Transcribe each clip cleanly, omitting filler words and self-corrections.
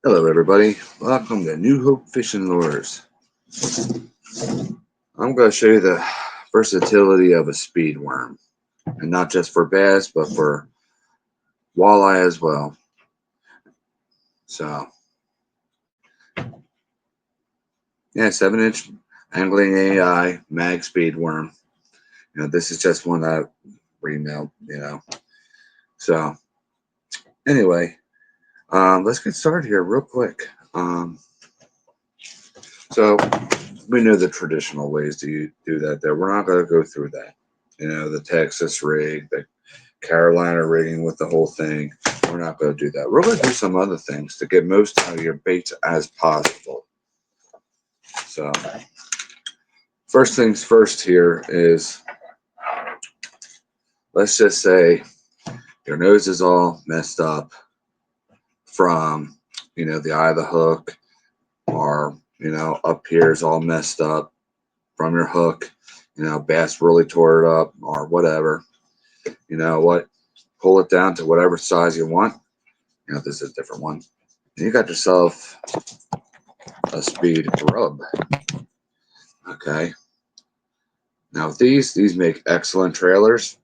Hello, everybody. Welcome to New Hope Fishing Lures. I'm going to show you the versatility of a speed worm, and not just for bass, but for walleye as well. So, yeah, 7-inch angling AI mag speed worm. This is just one I remilled. So anyway, let's get started here real quick. So we know the traditional ways to do that. There, we're not going to go through that. The Texas rig, the Carolina rigging with the whole thing. We're not going to do that. We're going to do some other things to get most out of your baits as possible. So, first things first here is, let's just say your nose is all messed up from, the eye of the hook, or, up here is all messed up from your hook. Bass really tore it up or whatever. You know what? Pull it down to whatever size you want. This is a different one. And you got yourself a speed grub. Okay. Now these make excellent trailers,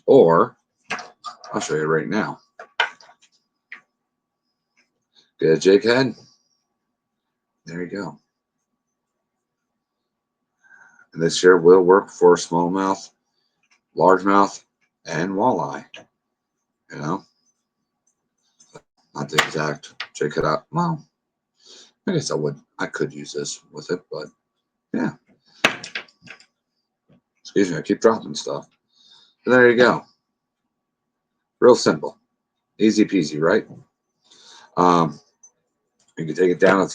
or I'll show you right now. Get a jig head. There you go. And this here will work for smallmouth, largemouth, and walleye. You know, not the exact jig head out. Well, I guess I could use this with it, but yeah. Excuse me, I keep dropping stuff. But there you go. Real simple. Easy peasy, right? Um, you can take it down.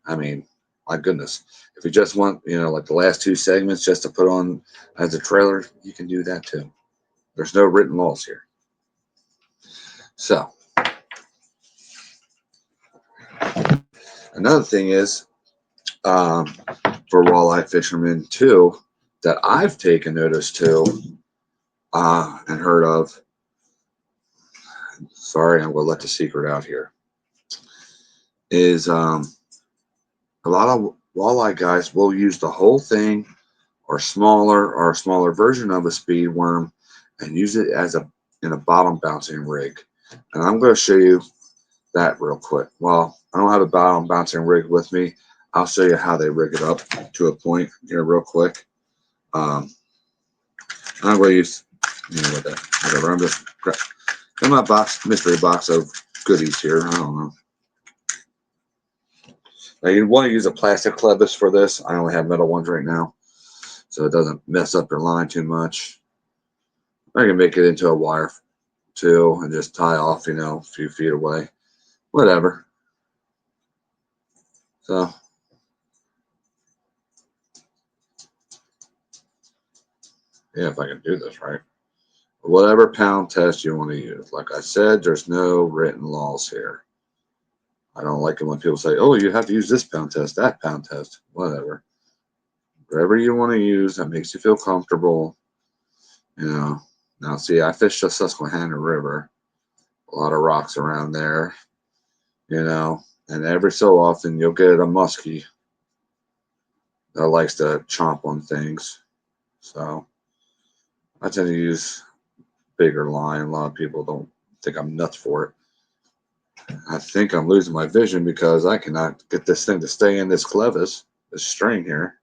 I mean, my goodness. If you just want, like the last two segments just to put on as a trailer, you can do that too. There's no written laws here. So, another thing is, um, for walleye fishermen too, that I've taken notice to and heard of. Sorry, I'm going to let the secret out here. Is a lot of walleye guys will use the whole thing or a smaller version of a speed worm and use it as in a bottom bouncing rig. And I'm going to show you that real quick. Well, I don't have a bottom bouncing rig with me. I'll show you how they rig it up to a point here real quick. I'm going to use, whatever. I'm just in my mystery box of goodies here. I don't know. Now you want to use a plastic clevis for this. I only have metal ones right now, so it doesn't mess up your line too much. I can make it into a wire too and just tie off, a few feet away. Whatever. So, yeah, if I can do this right. Whatever pound test you want to use. Like I said, there's no written laws here. I don't like it when people say, oh, you have to use this pound test, that pound test, whatever. Whatever you want to use that makes you feel comfortable. Now, see, I fished the Susquehanna River, a lot of rocks around there, and every so often you'll get a muskie that likes to chomp on things. So I tend to use bigger line. A lot of people don't think I'm nuts for it. I think I'm losing my vision because I cannot get this thing to stay in this clevis, this string here.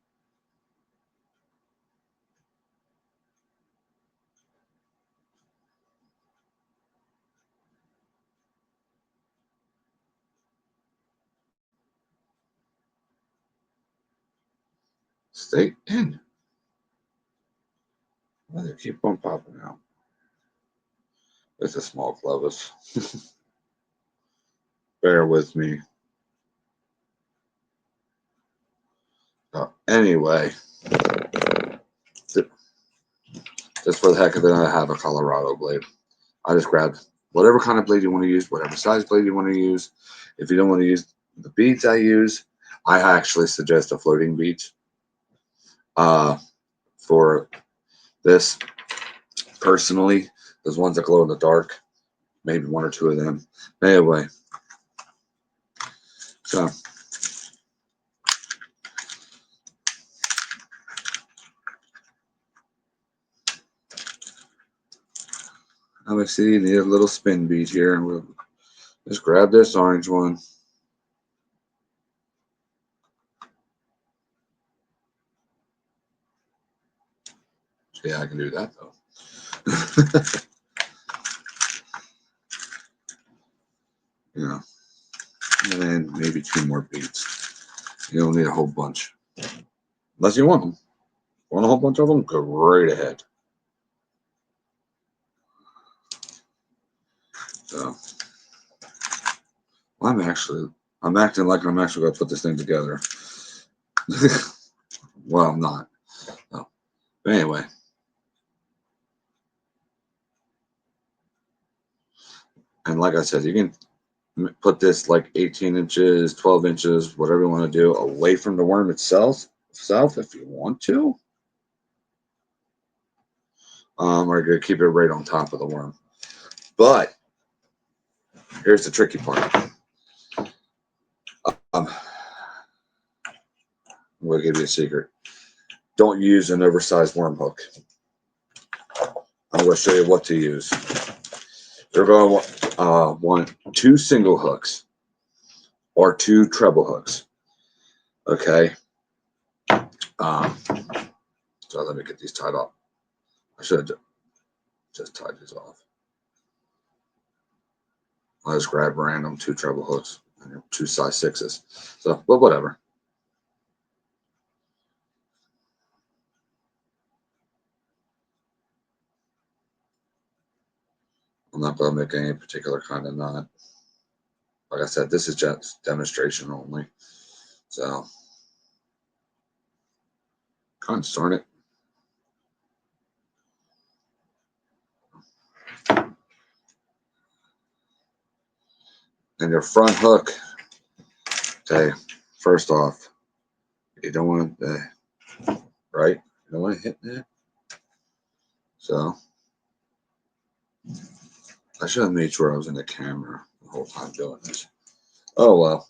Stay in. Why do they keep on popping out? It's a small clevis. Bear with me. Anyway, just for the heck of it, I have a Colorado blade. I just grabbed whatever kind of blade you want to use, whatever size blade you want to use. If you don't want to use the beads I use, I actually suggest a floating bead for this. Personally, those ones that glow in the dark, maybe one or two of them. Anyway, So obviously you need a little spin bead here, and we'll just grab this orange one. Yeah, I can do that though. You know, and then maybe 2 more beads. You don't need a whole bunch, unless you want them. Want a whole bunch of them? Go right ahead. So I'm acting like I'm actually going to put this thing together. Well, I'm not. No. But anyway, and like I said, you can put this like 18 inches, 12 inches, whatever you want to do, away from the worm itself if you want to. Or you're going to keep it right on top of the worm. But here's the tricky part. I'm going to give you a secret. Don't use an oversized worm hook. I'm going to show you what to use. You're going to want 2 single hooks or 2 treble hooks. Okay. So let me get these tied up. I should have just tied these off. I just grab random 2 treble hooks and 2 size 6s. So, but whatever. I'm not going to make any particular kind of knot. Like I said, this is just demonstration only. So, kind of start it. And your front hook, okay, first off, you don't want right? You don't want to hit that. So, I should have made sure I was in the camera the whole time doing this. Oh, well.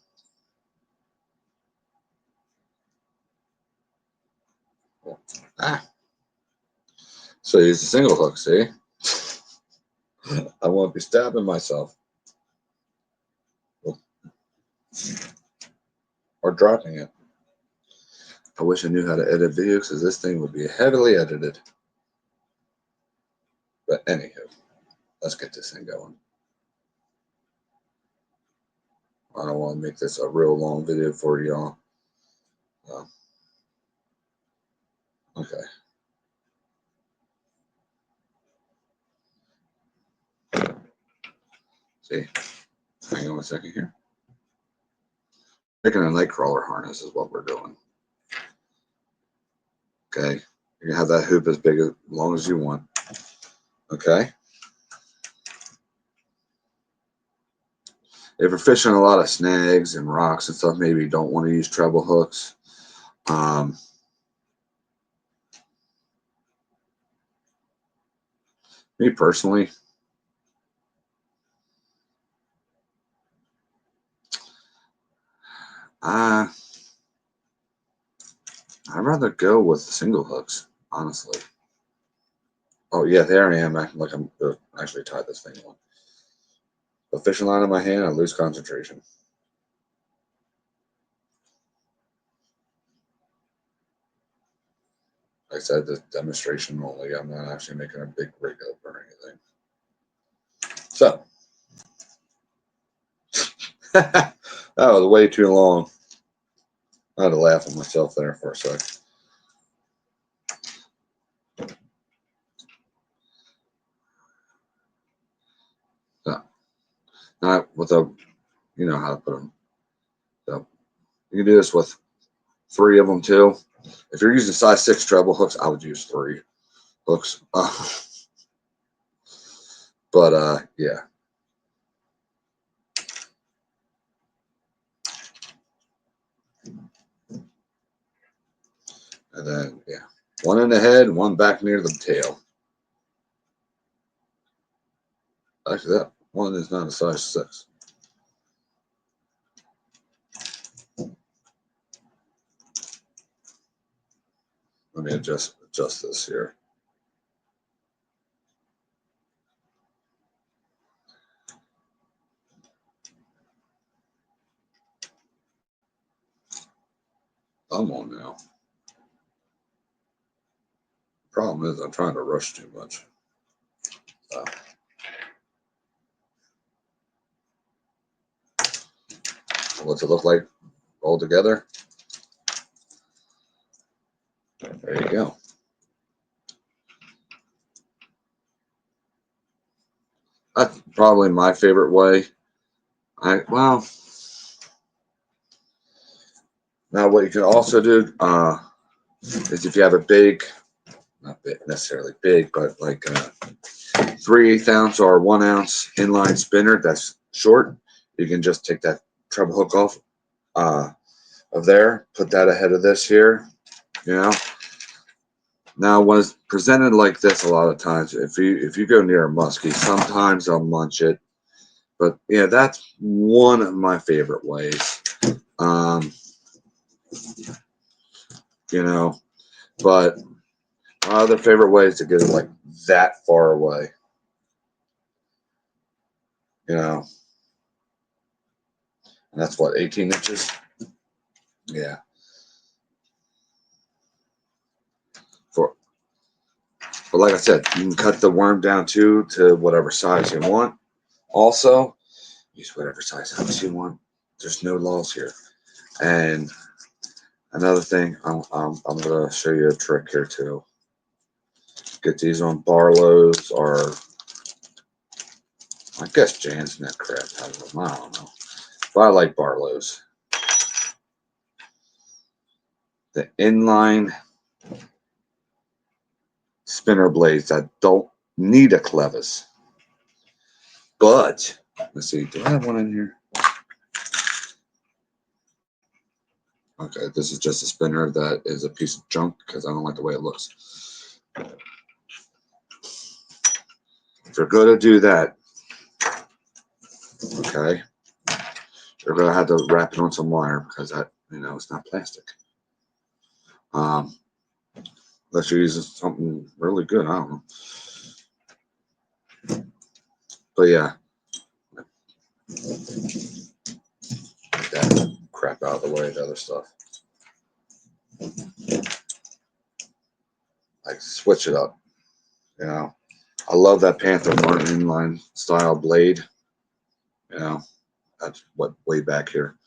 Ah. So use the single hook, see? I won't be stabbing myself. Or dropping it. I wish I knew how to edit videos because this thing would be heavily edited. But anywho, let's get this thing going. I don't want to make this a real long video for y'all. Okay. See, hang on a second here. Making a nightcrawler harness is what we're doing. Okay. You can have that hoop as big as long as you want. Okay. If you're fishing a lot of snags and rocks and stuff, maybe you don't want to use treble hooks. Me personally, I'd rather go with single hooks, honestly. Oh yeah, there I am acting like I'm actually tied this thing on. The fishing line in my hand, I lose concentration. Like I said, this demonstration only. I'm not actually making a big rig up or anything. So that was way too long. I had to laugh at myself there for a sec. So, not with a, you know how to put them. So you can do this with 3 of them too. If you're using size 6 treble hooks, I would use 3 hooks. But yeah. And then yeah, 1 in the head, 1 back near the tail. Actually, that one is not a size 6. Let me adjust this here. Come on now. Problem is, I'm trying to rush too much. What's it look like all together? There you go. That's probably my favorite way. Well, now what you can also do is if you have a big, not big, necessarily big, but like 3/8 ounce or 1 ounce inline spinner that's short, you can just take that treble hook off of there, put that ahead of this here, you know. Now, when it's presented like this, a lot of times, if you go near a muskie, sometimes I'll munch it, but yeah, that's one of my favorite ways. You know, but my other favorite way is to get it like that far away. You know, and that's what, 18 inches? Yeah. But like I said, you can cut the worm down too to whatever size you want. Also, use whatever size house you want. There's no laws here. And another thing, I'm going to show you a trick here too. Get these on Barlow's or I guess Jan's Net crap. I don't know. But I like Barlow's. The inline spinner blades that don't need a clevis. But, let's see, do I have one in here? Okay, this is just a spinner that is a piece of junk because I don't like the way it looks. If you're going to do that, okay, you're going to have to wrap it on some wire because that, it's not plastic. Unless you're using something really good, I don't know. But yeah, get that crap out of the way, the other stuff. Like, switch it up, I love that Panther Martin inline style blade, that's what way back here,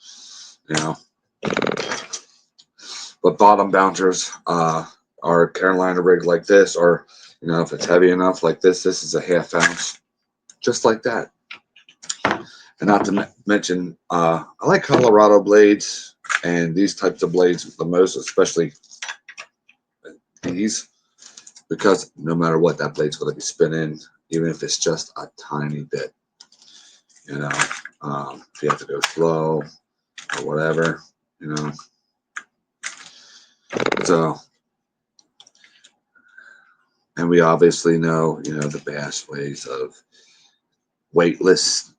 But bottom bouncers are Carolina rigged like this, or if it's heavy enough like this is a 1/2 ounce, just like that. And not to mention, I like Colorado blades and these types of blades the most, especially these, because no matter what, that blade's going to be spinning, even if it's just a tiny bit. If you have to go slow or whatever, So, and we obviously know, the best ways of weightless,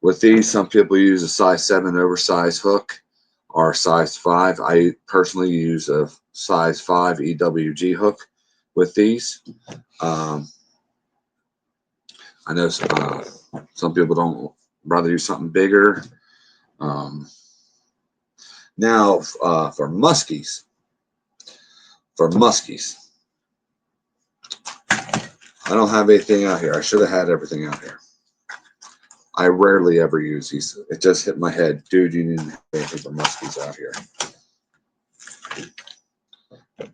With these, some people use a size 7 oversized hook or size 5. I personally use a size 5 EWG hook with these. I know some people don't rather use something bigger. Now, for muskies, I don't have anything out here. I should have had everything out here. I rarely ever use these. It just hit my head. Dude, you didn't have anything for muskies out here.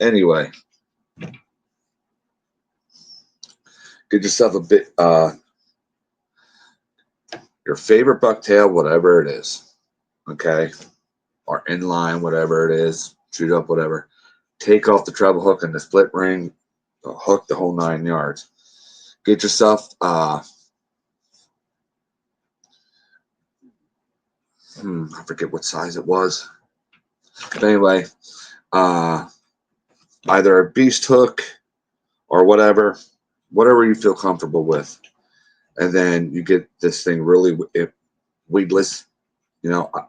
Anyway, get yourself a bit, your favorite bucktail, whatever it is, okay? Or inline, whatever it is, shoot up, whatever. Take off the treble hook and the split ring, hook the whole 9 yards. Get yourself, I forget what size it was. But anyway, either a beast hook or whatever you feel comfortable with. And then you get this thing really weedless,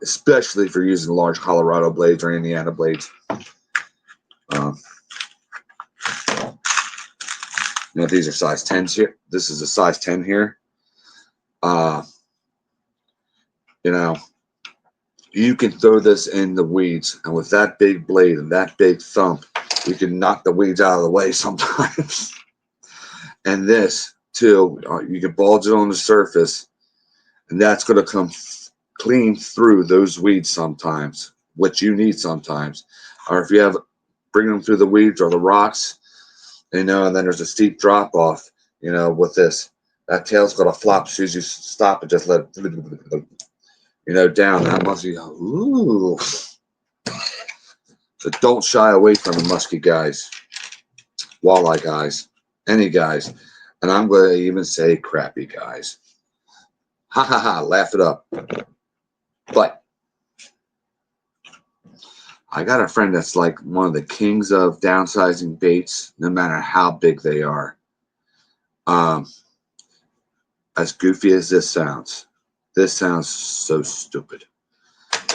especially if you're using large Colorado blades or Indiana blades. Um, these are size 10s here. This is a size 10 here. You know, you can throw this in the weeds, and with that big blade and that big thump, you can knock the weeds out of the way sometimes. And this, too, you can bulge it on the surface, and that's going to come clean through those weeds sometimes, which you need sometimes. Or if you have bring them through the weeds or the rocks, and then there's a steep drop off, with this. That tail's going to flop as soon as you stop and just let it, down. That musky, ooh. So don't shy away from the musky guys, walleye guys, any guys. And I'm going to even say crappy guys. Ha ha ha, laugh it up. But I got a friend that's like one of the kings of downsizing baits, no matter how big they are. As goofy as this sounds so stupid.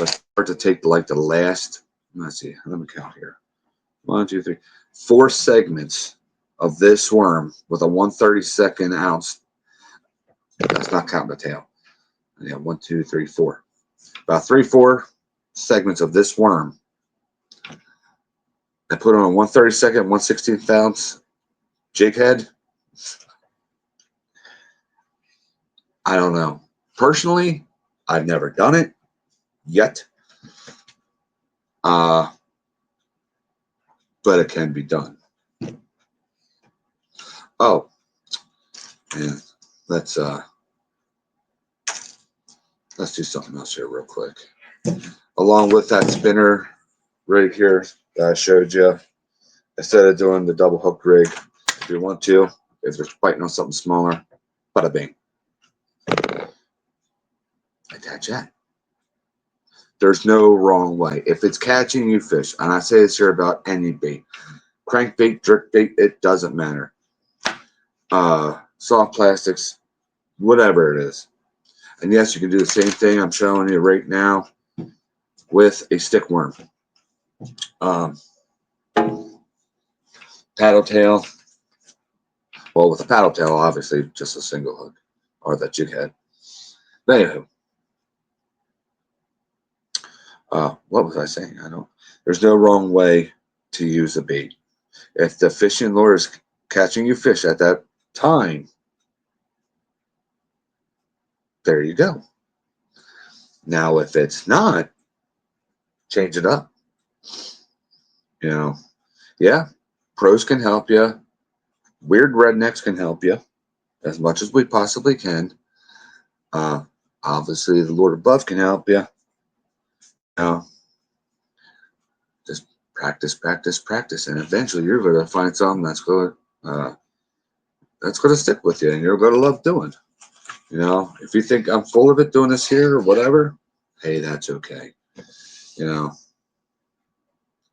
Let's start to take like the last, let's see, let me count here. 1, 2, 3, 4 segments of this worm with a 1/32 ounce. That's not counting the tail. Yeah, 1, 2, 3, 4. About 3, 4 segments of this worm. I put on a 1/32, 1/16 ounce jig head. I don't know. Personally, I've never done it yet. But it can be done. Oh, and let's do something else here real quick. Along with that spinner rig here that I showed you, instead of doing the double hook rig, if you want to, if you're biting on something smaller, bada bing. Attach that. There's no wrong way. If it's catching you fish, and I say this here about any bait, crankbait, jerk bait, it doesn't matter. Soft plastics, whatever it is. And yes, you can do the same thing I'm showing you right now with a stick worm. Paddle tail. Well, with a paddle tail, obviously, just a single hook or the jig head. But anywho, what was I saying? There's no wrong way to use a bait. If the fishing lure is catching you fish at that time, there you go. Now, if it's not, change it up. Yeah, pros can help you. Weird rednecks can help you as much as we possibly can. Obviously, the Lord above can help you. Just practice, practice, practice, and eventually you're going to find something that's going to stick with you, and you're going to love doing. If you think I'm full of it doing this here or whatever, hey, that's okay.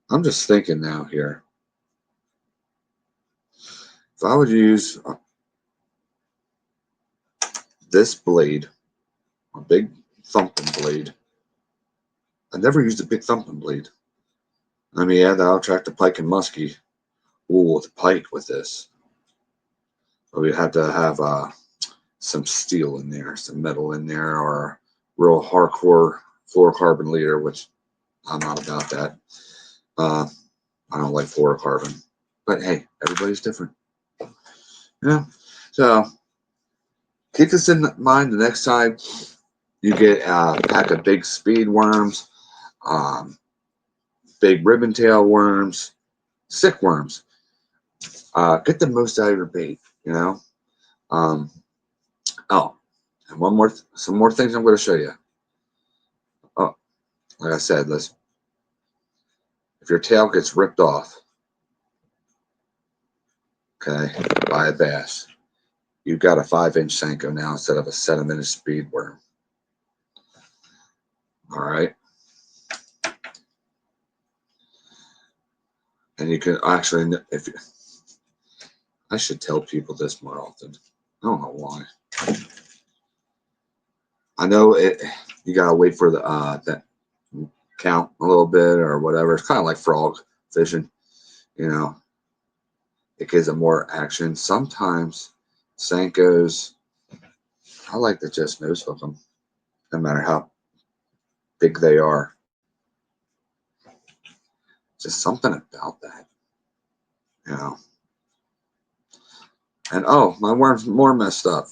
I'm just thinking now here. If I would use this blade, a big thumping blade. I never used a big thumping blade. Yeah, that'll attract the pike and muskie. Ooh, the pike with this. But we have to have some steel in there, some metal in there, or real hardcore fluorocarbon leader, which I'm not about that. I don't like fluorocarbon. But hey, everybody's different. So keep this in mind the next time you get a pack of big speed worms, big ribbon tail worms, sick worms. Get the most out of your bait, Oh, and some more things I'm going to show you. Oh, like I said, if your tail gets ripped off, okay, by a bass, you've got a 5-inch Senko now instead of a 7-inch speed worm. All right. And you can actually, I should tell people this more often. I don't know why. I know you gotta wait for the that count a little bit or whatever. It's kind of like frog fishing. You know, it gives it more action. Sometimes Senkos, I like to just nose hook them, no matter how big they are. Just something about that, you know. And oh, my worm's more messed up.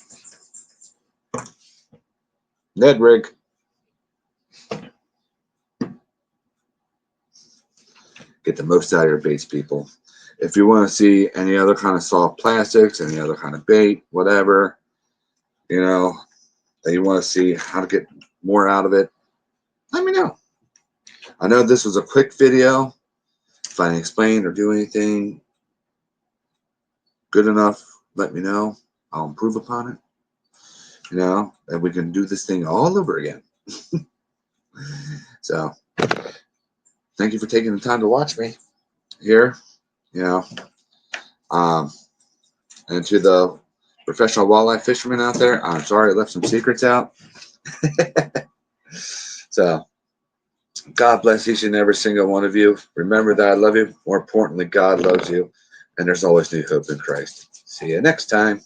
Ned rig. Get the most out of your baits, people. If you want to see any other kind of soft plastics, any other kind of bait, whatever, you know, that you want to see how to get more out of it, let me know. I know this was a quick video. If I didn't explain or do anything good enough, let me know. I'll improve upon it. You know, and we can do this thing all over again. So, thank you for taking the time to watch me here. You know, um, and to the professional walleye fishermen out there, I'm sorry I left some secrets out. So, God bless each and every single one of you. Remember that I love you. More importantly, God loves you. And there's always new hope in Christ. See you next time.